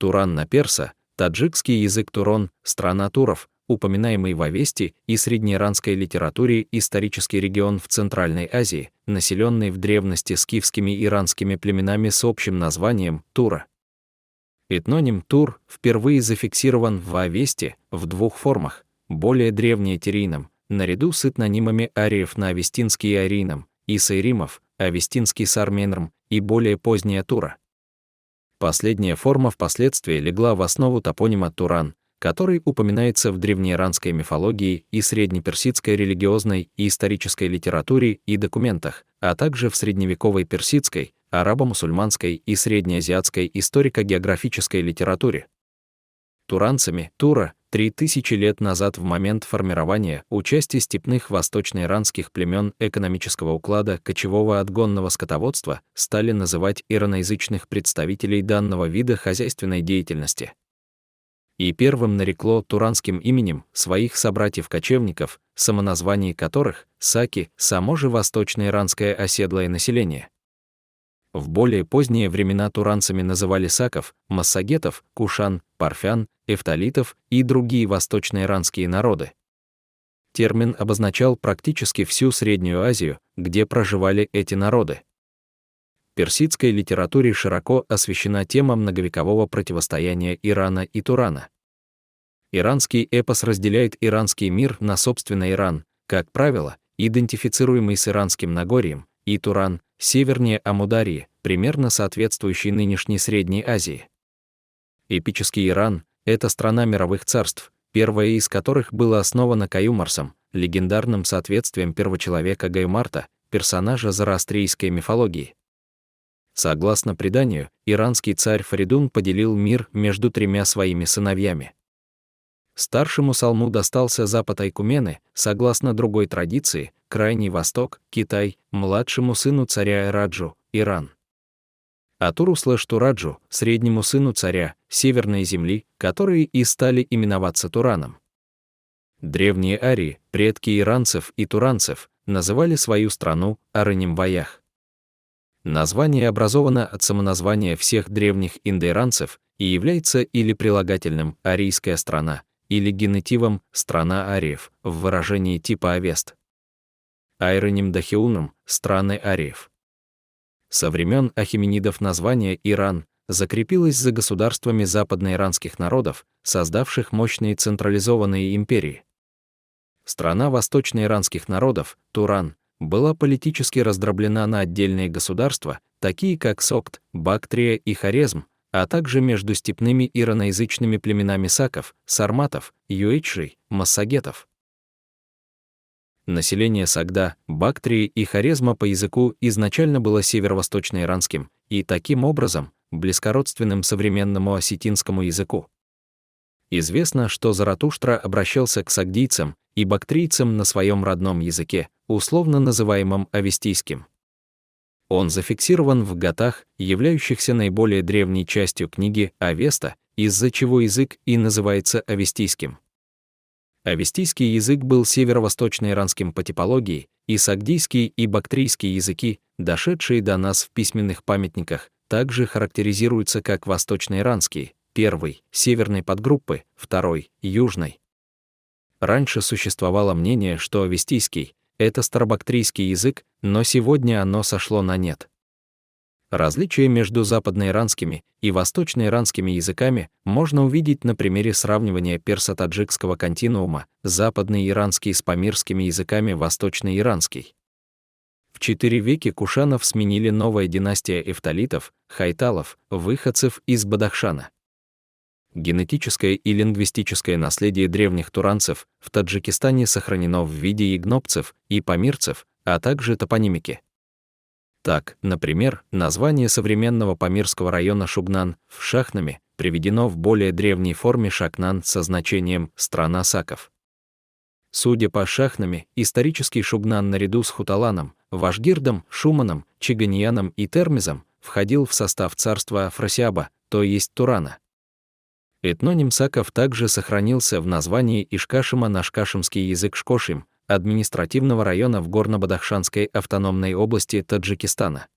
Туран на перса, таджикский язык Турон, страна туров, упоминаемый в Авесте и среднеиранской литературе исторический регион в Центральной Азии, населенный в древности скифскими и иранскими племенами с общим названием Тура. Этноним Тур впервые зафиксирован в Авесте в двух формах, более древнее Терийном, наряду с этнонимами ариев на авестинский и арийном, и сайримов, авестинский с арменром, и более поздняя Тура. Последняя форма впоследствии легла в основу топонима Туран, который упоминается в древнеиранской мифологии и среднеперсидской религиозной и исторической литературе и документах, а также в средневековой персидской, арабо-мусульманской и среднеазиатской историко-географической литературе. Туранцами Тура 3000 лет назад в момент формирования у части степных восточноиранских племен экономического уклада кочевого отгонного скотоводства стали называть ираноязычных представителей данного вида хозяйственной деятельности. И первым нарекло туранским именем своих собратьев-кочевников, самоназвание которых — саки, само же восточноиранское оседлое население. В более поздние времена туранцами называли саков, массагетов, кушан, парфян, эфталитов и другие восточноиранские народы. Термин обозначал практически всю Среднюю Азию, где проживали эти народы. В персидской литературе широко освещена тема многовекового противостояния Ирана и Турана. Иранский эпос разделяет иранский мир на собственно Иран, как правило, идентифицируемый с Иранским Нагорьем, и Туран, севернее Амударьи, примерно соответствующий нынешней Средней Азии. Эпический Иран — это страна мировых царств, первое из которых было основано Каюмарсом, легендарным соответствием первочеловека Гаюмарта, персонажа зороастрийской мифологии. Согласно преданию, иранский царь Фаридун поделил мир между тремя своими сыновьями. Старшему Салму достался запад Айкумены, согласно другой традиции, Крайний Восток, Китай, младшему сыну царя Раджу, Иран. Атуру/Тураджу, среднему сыну царя, северные земли, которые и стали именоваться Тураном. Древние арии, предки иранцев и туранцев, называли свою страну Араним-Ваях. Название образовано от самоназвания всех древних индоиранцев и является или прилагательным «арийская страна», или генетивом «страна ариев» в выражении типа Авест. Айроним Дахиуном — страны ариев. Со времен ахеменидов название Иран закрепилось за государствами западноиранских народов, создавших мощные централизованные империи. Страна восточноиранских народов, Туран, была политически раздроблена на отдельные государства, такие как Сокт, Бактрия и Хорезм, а также между степными ираноязычными племенами саков, сарматов, юэчей, массагетов. Население Согда, Бактрии и Хорезма по языку изначально было северо-восточноиранским и, таким образом, близкородственным современному осетинскому языку. Известно, что Заратуштра обращался к сагдийцам и бактрийцам на своем родном языке, условно называемом авестийским. Он зафиксирован в гатах, являющихся наиболее древней частью книги Авеста, из-за чего язык и называется авестийским. Авестийский язык был северо-восточноиранским по типологии, и сагдийский и бактрийский языки, дошедшие до нас в письменных памятниках, также характеризуются как восточноиранский, первый — северной подгруппы, второй — южной. Раньше существовало мнение, что авестийский — это старобактрийский язык, но сегодня оно сошло на нет. Различия между западноиранскими и восточноиранскими языками можно увидеть на примере сравнивания персо-таджикского континуума, западный иранский с памирскими языками восточноиранский. В IV веке кушанов сменили новая династия эфталитов, хайталов, выходцев из Бадахшана. Генетическое и лингвистическое наследие древних туранцев в Таджикистане сохранено в виде игнопцев и памирцев, а также топонимики. Так, например, название современного памирского района Шугнан в Шахнаме приведено в более древней форме Шакнан со значением «страна саков». Судя по Шахнаме, исторический Шугнан наряду с Хуталаном, Вашгирдом, Шуманом, Чиганьяном и Термизом входил в состав царства Афросиаба, то есть Турана. Этноним саков также сохранился в названии Ишкашима на шкашимский язык Шкошим, административного района в Горно-Бадахшанской автономной области Таджикистана.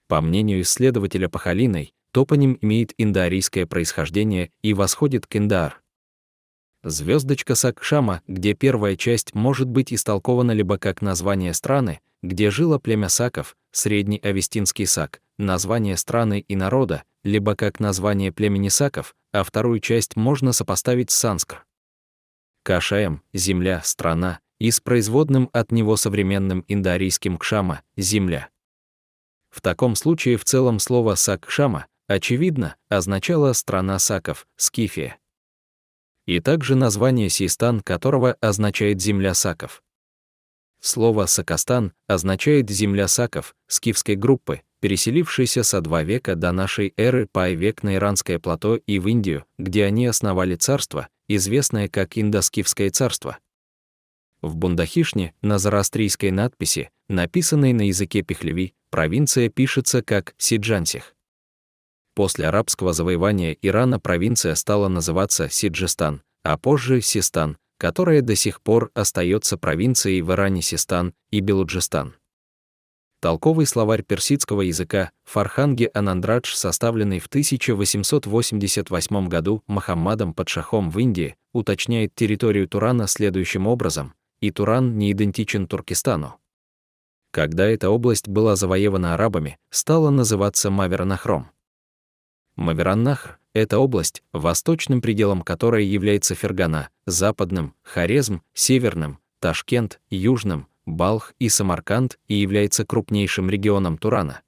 По мнению исследователя Пахалиной, топоним имеет индоарийское происхождение и восходит к Индаар. Звездочка Сак-Кшама, где первая часть может быть истолкована либо как название страны, где жило племя саков, средний авестинский сак, название страны и народа, либо как название племени саков, а вторую часть можно сопоставить с санскр. Кашаем – земля, страна, и с производным от него современным индоарийским кшама – земля. В таком случае в целом слово Сак-Кшама, очевидно, означало «страна саков», Скифия. И также название Систан, которого означает «земля саков». Слово Сакостан означает «земля саков», скифской группы, переселившейся со 2 века до нашей эры по век на Иранское плато и в Индию, где они основали царство, известное как Индоскифское царство. В Бундахишне, на зороастрийской надписи, написанной на языке пехлеви, провинция пишется как Сиджансих. После арабского завоевания Ирана провинция стала называться Сиджистан, а позже Систан, которая до сих пор остается провинцией в Иране Систан и Белуджистан. Толковый словарь персидского языка Фарханги Анандрадж, составленный в 1888 году Мохаммадом Падшахом в Индии, уточняет территорию Турана следующим образом: и Туран не идентичен Туркестану. Когда эта область была завоевана арабами, стала называться Мавераннахром. Мавераннахр — это область, восточным пределом которой является Фергана, западным — Хорезм, северным — Ташкент, южным — Балх и Самарканд и является крупнейшим регионом Турана.